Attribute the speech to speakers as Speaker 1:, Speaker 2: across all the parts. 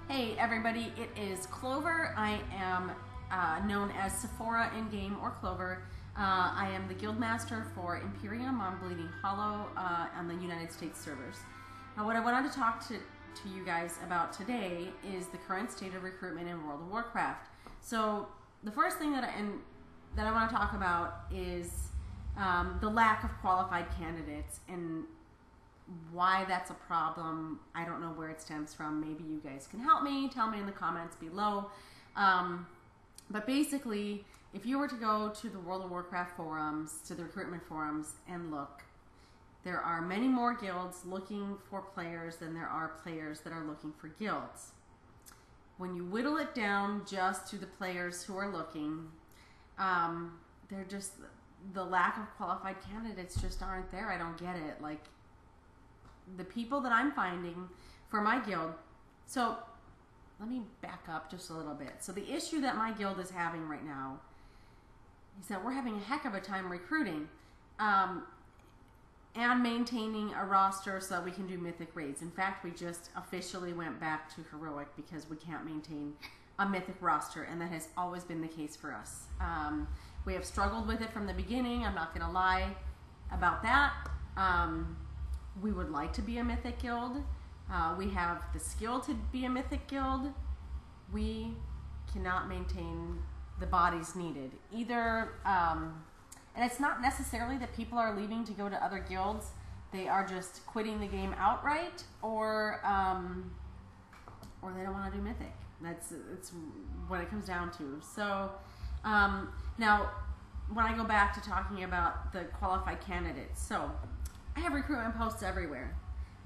Speaker 1: Hey everybody, it is Clover. I am known as Sephora in game or Clover. I am the guild master for Imperium on Bleeding Hollow on the United States servers. Now what I wanted to talk to you guys about today is the current state of recruitment in World of Warcraft. So the first thing that I want to talk about is the lack of qualified candidates and why that's a problem. I don't know where it stems from. Maybe you guys can help me. Tell me in the comments below. But basically, if you were to go to the World of Warcraft forums, to the recruitment forums, and look, there are many more guilds looking for players than there are players that are looking for guilds. When you whittle it down just to the players who are looking, they're just, the lack of qualified candidates just aren't there. I don't get it. Like, the people that I'm finding for my guild, so let me back up just a little bit. So the issue that my guild is having right now is that we're having a heck of a time recruiting and maintaining a roster so that we can do mythic raids. In fact, we just officially went back to heroic because we can't maintain a mythic roster, and that has always been the case for us. We have struggled with it from the beginning. I'm not going to lie about that. We would like to be a mythic guild. We have the skill to be a mythic guild. We cannot maintain the bodies needed. Either, and it's not necessarily that people are leaving to go to other guilds. They are just quitting the game outright, or they don't want to do mythic. It's what it comes down to. So now, when I go back to talking about the qualified candidates, so I have recruitment posts everywhere.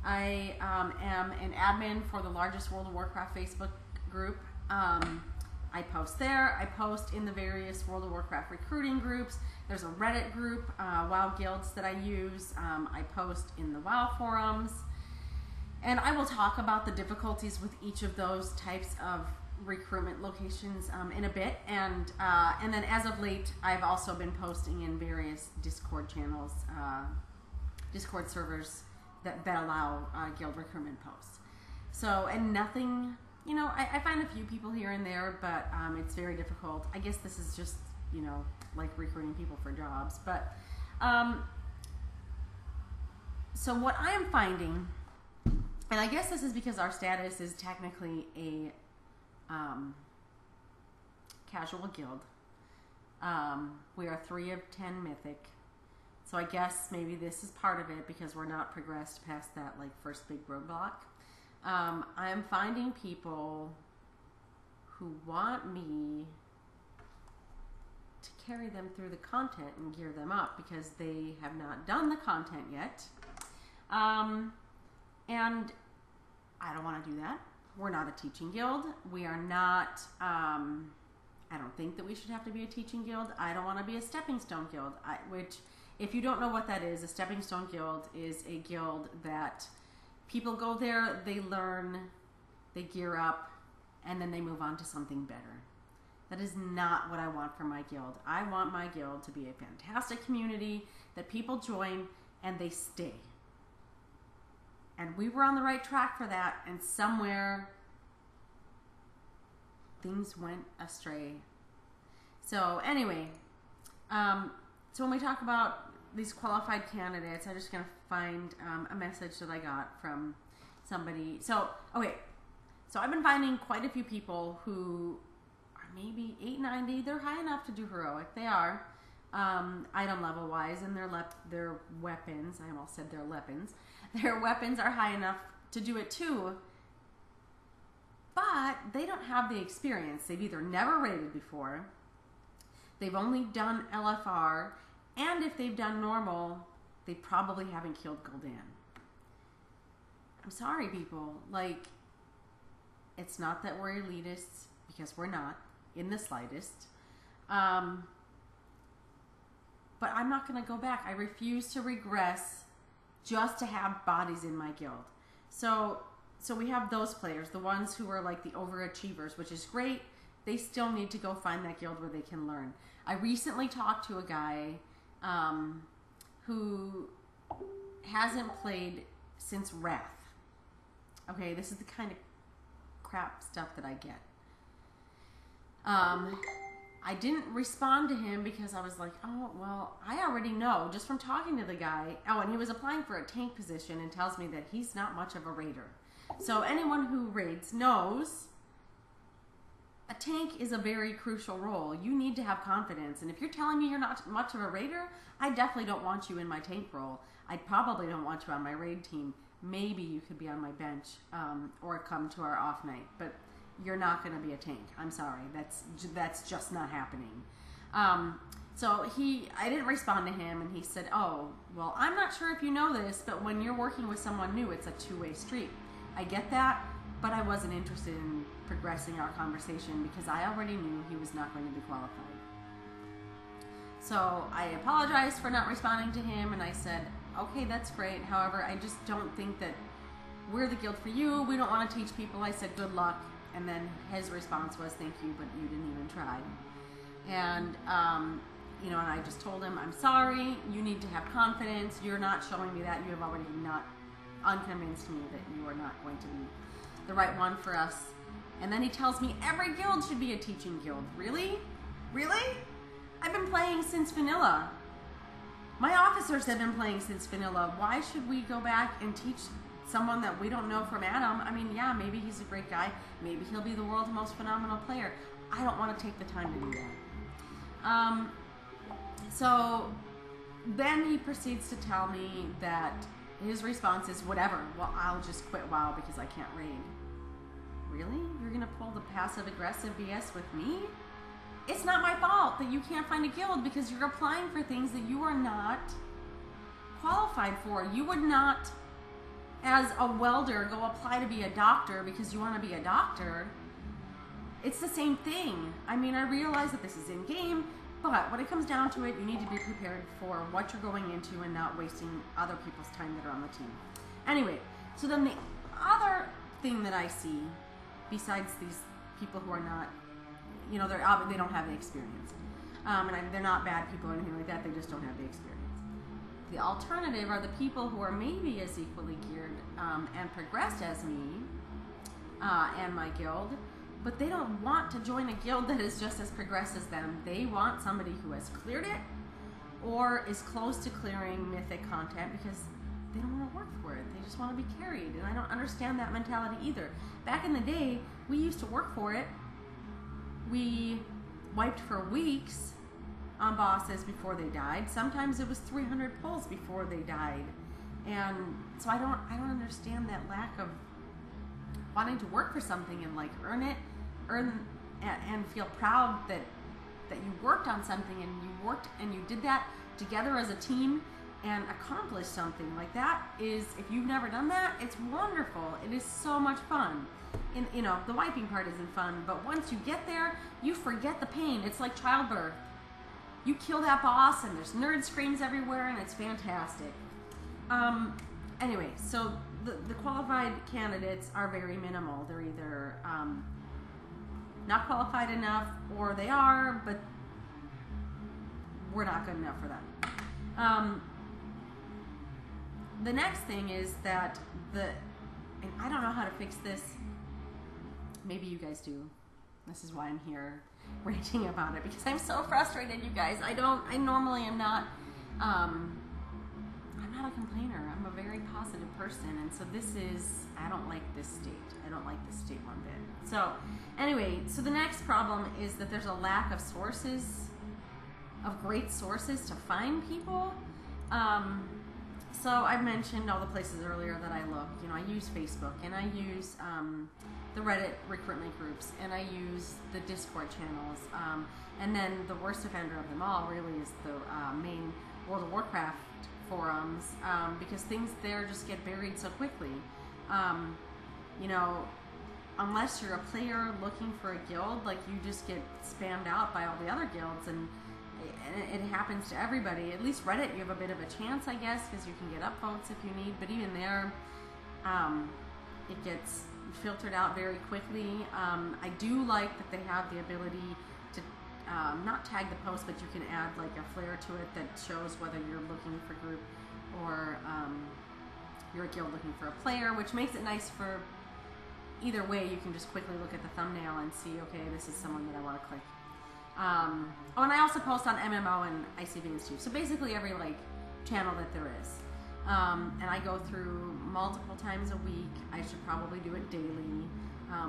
Speaker 1: I am an admin for the largest World of Warcraft Facebook group. I post there. I post in the various World of Warcraft recruiting groups. There's a Reddit group, WoW guilds, that I use. I post in the WoW forums. And I will talk about the difficulties with each of those types of recruitment locations in a bit. And then as of late, I've also been posting in various Discord channels, Discord servers that allow guild recruitment posts. So, and nothing, you know, I find a few people here and there, but it's very difficult. I guess this is just, you know, like recruiting people for jobs. But, so what I'm finding, and I guess this is because our status is technically a casual guild. We are 3 of 10 mythic. So I guess maybe this is part of it because we're not progressed past that like first big roadblock. I'm finding people who want me to carry them through the content and gear them up because they have not done the content yet. And I don't want to do that. We're not a teaching guild. We are not, I don't think that we should have to be a teaching guild. I don't want to be a stepping stone guild, which, if you don't know what that is, a stepping stone guild is a guild that people go there, they learn, they gear up, and then they move on to something better. That is not what I want for my guild. I want my guild to be a fantastic community that people join and they stay. And we were on the right track for that, and somewhere things went astray. So anyway, so when we talk about these qualified candidates, I'm just going to find a message that I got from somebody. So, okay, so I've been finding quite a few people who are maybe 890. They're high enough to do heroic. They are, item level wise, and their weapons, I almost said their weapons. Their weapons are high enough to do it too, but they don't have the experience. They've either never raided before, they've only done LFR, and if they've done normal, they probably haven't killed Gul'dan. I'm sorry, people. Like, it's not that we're elitists, because we're not, in the slightest. But I'm not going to go back. I refuse to regress just to have bodies in my guild. So we have those players, the ones who are like the overachievers, which is great. They still need to go find that guild where they can learn. I recently talked to a guy who hasn't played since Wrath. Okay, this is the kind of crap stuff that I get. I didn't respond to him because I was like, oh, well, I already know just from talking to the guy. Oh, and he was applying for a tank position and tells me that he's not much of a raider. So anyone who raids knows a tank is a very crucial role. You need to have confidence. And if you're telling me you're not much of a raider, I definitely don't want you in my tank role. I probably don't want you on my raid team. Maybe you could be on my bench or come to our off night. But you're not going to be a tank. I'm sorry. That's just not happening. So I didn't respond to him, and he said, oh, well, I'm not sure if you know this, but when you're working with someone new, it's a two-way street. I get that, but I wasn't interested in progressing our conversation because I already knew he was not going to be qualified. So I apologized for not responding to him, and I said, okay, that's great. However, I just don't think that we're the guild for you. We don't want to teach people. I said, good luck. And then his response was, thank you, but you didn't even try. And, and I just told him, I'm sorry. You need to have confidence. You're not showing me that. You have already not unconvinced me that you are not going to be the right one for us. And then he tells me every guild should be a teaching guild. Really? Really? I've been playing since vanilla. My officers have been playing since vanilla. Why should we go back and teach someone that we don't know from Adam? I mean, yeah, maybe he's a great guy. Maybe he'll be the world's most phenomenal player. I don't want to take the time to do that. So then he proceeds to tell me that his response is, whatever, well, I'll just quit WoW because I can't raid. Really? You're going to pull the passive-aggressive BS with me? It's not my fault that you can't find a guild because you're applying for things that you are not qualified for. You would not, as a welder, go apply to be a doctor because you want to be a doctor. It's the same thing. I mean, I realize that this is in-game, but when it comes down to it, you need to be prepared for what you're going into and not wasting other people's time that are on the team. Anyway, so then the other thing that I see, besides these people who are not, they don't have the experience. They're not bad people or anything like that, they just don't have the experience. The alternative are the people who are maybe as equally geared and progressed as me and my guild, but they don't want to join a guild that is just as progressed as them. They want somebody who has cleared it or is close to clearing mythic content because they don't want to work for it. They just want to be carried, and I don't understand that mentality either. Back in the day, we used to work for it. We wiped for weeks on bosses before they died. Sometimes it was 300 pulls before they died. And so I don't understand that lack of wanting to work for something and like earn and feel proud that you worked on something and you did that together as a team and accomplished something. Like that is, if you've never done that, it's wonderful. It is so much fun. And the wiping part isn't fun, but once you get there, you forget the pain. It's like childbirth. You kill that boss and there's nerd screams everywhere and it's fantastic. Anyway, so the qualified candidates are very minimal. They're either not qualified enough or they are, but we're not good enough for them. The next thing is that and I don't know how to fix this. Maybe you guys do. This is why I'm here ranting about it, because I'm so frustrated, you guys. I normally am not, I'm not a complainer. I'm a very positive person, and so I don't like this state. I don't like this state one bit. So, anyway, so the next problem is that there's a lack of great sources to find people. So I mentioned all the places earlier that I look. I use Facebook, and I use the Reddit recruitment groups, and I use the Discord channels. And then the worst offender of them all really is the main World of Warcraft forums, because things there just get buried so quickly. Unless you're a player looking for a guild, like you just get spammed out by all the other guilds, and it happens to everybody. At least Reddit, you have a bit of a chance, I guess, because you can get upvotes if you need, but even there, it gets filtered out very quickly. I do like that they have the ability to not tag the post, but you can add like a flare to it that shows whether you're looking for group or you're a guild looking for a player, which makes it nice for either way, you can just quickly look at the thumbnail and see, okay, this is someone that I want to click. Oh, and I also post on MMO and ICVs too. So basically every like channel that there is. And I go through multiple times a week. I should probably do it daily.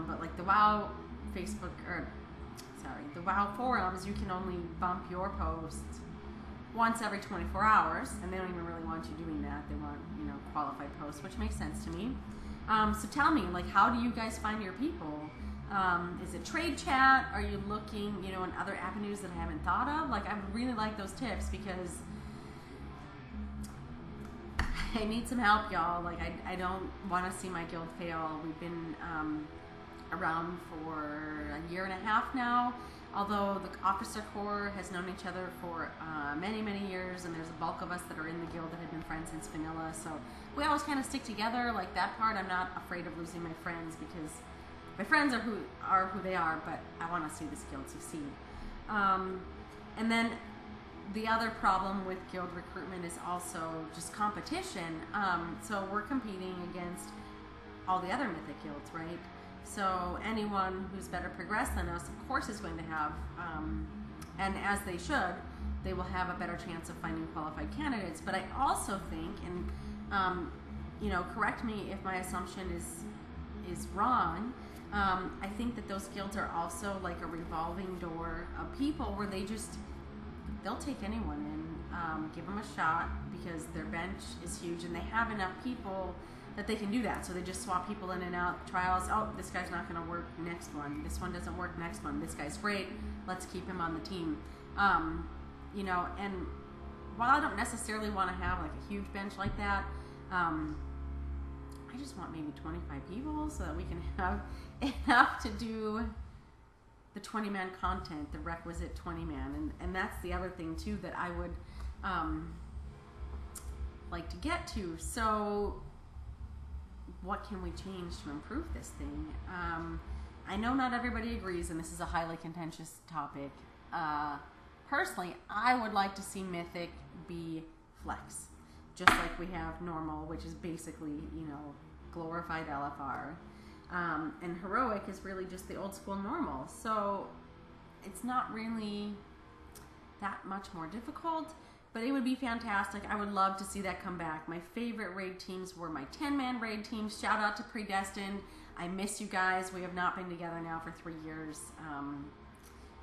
Speaker 1: But like the WoW Facebook, the WoW forums, you can only bump your posts once every 24 hours, and they don't even really want you doing that. They want, you know, qualified posts, which makes sense to me. So tell me, like, how do you guys find your people? Is it trade chat? Are you looking, you know, in other avenues that I haven't thought of? Like, I would really like those tips because I need some help, y'all. Like, I don't want to see my guild fail. We've been around for a year and a half now. Although the officer corps has known each other for many, many years, and there's a bulk of us that are in the guild that have been friends since vanilla, so we always kind of stick together. Like that part, I'm not afraid of losing my friends because my friends are who they are, but I want to see this guild succeed. And then the other problem with guild recruitment is also just competition. So we're competing against all the other mythic guilds, right? So anyone who's better progressed than us, of course, is going to have, and as they should, they will have a better chance of finding qualified candidates. But I also think, and you know, correct me if my assumption is wrong, I think that those guilds are also like a revolving door of people where they'll take anyone in, give them a shot because their bench is huge and they have enough people that they can do that. So they just swap people in and out, trials. Oh, this guy's not going to work, next one. This one doesn't work, next one. This guy's great, let's keep him on the team. You know, and while I don't necessarily want to have like a huge bench like that, I just want maybe 25 people so that we can have enough to do the 20-man content, the requisite 20-man. And that's the other thing too that I would like to get to. So what can we change to improve this thing? I know not everybody agrees, and this is a highly contentious topic. Personally, I would like to see Mythic be flex, just like we have normal, which is basically, you know, glorified LFR. And heroic is really just the old school normal. So it's not really that much more difficult. But it would be fantastic. I would love to see that come back. My favorite raid teams were my 10-man raid teams. Shout out to Predestined. I miss you guys. We have not been together now for 3 years.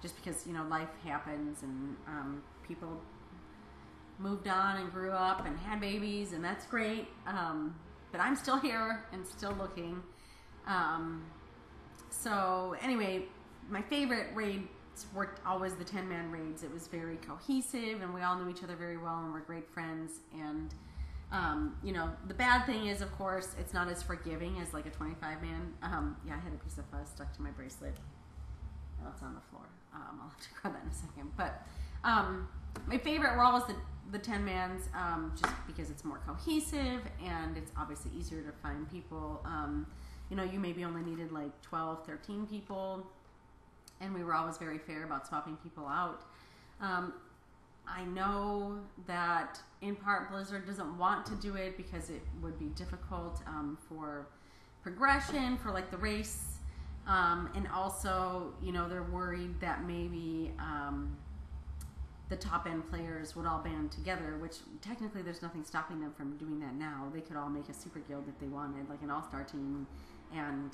Speaker 1: Just because, you know, life happens and people moved on and grew up and had babies, and that's great. But I'm still here and still looking. So anyway, my favorite raid were always the 10-man raids. It was very cohesive and we all knew each other very well and were great friends. And you know, the bad thing is, of course, it's not as forgiving as like a 25-man. Yeah, I had a piece of fuzz stuck to my bracelet. Oh, it's on the floor. I'll have to grab that in a second. But my favorite were always the 10-mans, just because it's more cohesive and it's obviously easier to find people. You know, you maybe only needed like 12, 13 people. And we were always very fair about swapping people out. I know that in part Blizzard doesn't want to do it because it would be difficult for progression, for like the race. And also, you know, they're worried that maybe the top end players would all band together, which technically there's nothing stopping them from doing that now. They could all make a super guild if they wanted, like an all-star team, and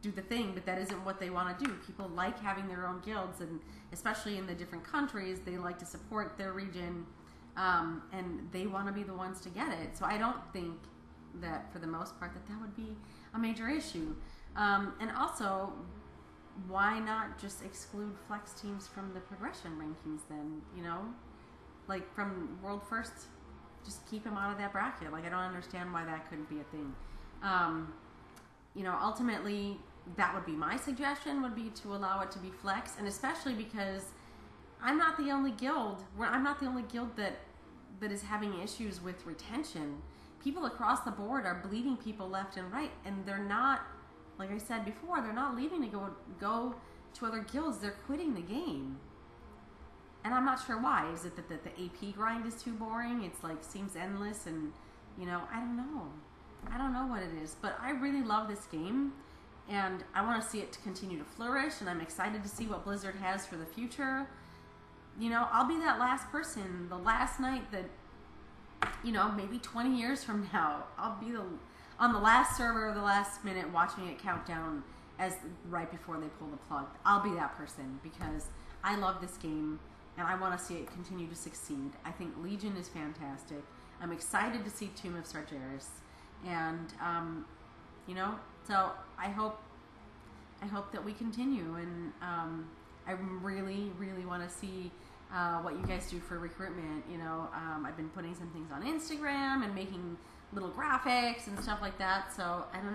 Speaker 1: do the thing, but that isn't what they want to do. People like having their own guilds, and especially in the different countries, they like to support their region, and they want to be the ones to get it. So I don't think that for the most part that would be a major issue. And also, why not just exclude flex teams from the progression rankings then, you know? Like from World First, just keep them out of that bracket. Like, I don't understand why that couldn't be a thing. You know, ultimately, that would be my suggestion, would be to allow it to be flex, and especially because I'm not the only guild. I'm not the only guild that is having issues with retention. People across the board are bleeding people left and right, and they're not, like I said before, they're not leaving to go to other guilds. They're quitting the game. And I'm not sure why. Is it that the AP grind is too boring? It's like, seems endless, and, you know, I don't know. I don't know what it is, but I really love this game, and I want to see it to continue to flourish, and I'm excited to see what Blizzard has for the future. You know, I'll be that last person, the last night that, you know, maybe 20 years from now, I'll be on the last server, the last minute, watching it count down as right before they pull the plug. I'll be that person because I love this game and I want to see it continue to succeed. I think Legion is fantastic. I'm excited to see Tomb of Sargeras, and you know, so I hope that we continue, and I really want to see what you guys do for recruitment. You know, I've been putting some things on Instagram and making little graphics and stuff like that. So I don't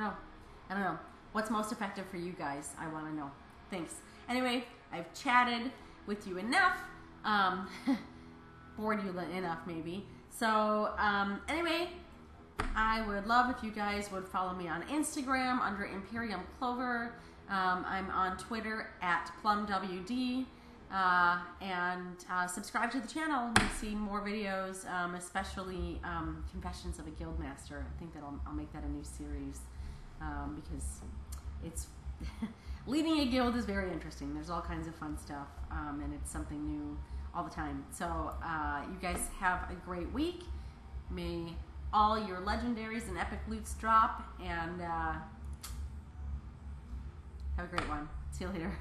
Speaker 1: know what's most effective for you guys. I want to know. Thanks. Anyway, I've chatted with you enough, bored you enough maybe. So anyway, I would love if you guys would follow me on Instagram under Imperium Clover. I'm on Twitter at PlumWD. And subscribe to the channel and see more videos, especially Confessions of a Guildmaster. I think that I'll make that a new series because it's leading a guild is very interesting. There's all kinds of fun stuff, and it's something new all the time. So you guys have a great week. May all your legendaries and epic loots drop, and have a great one. See you later.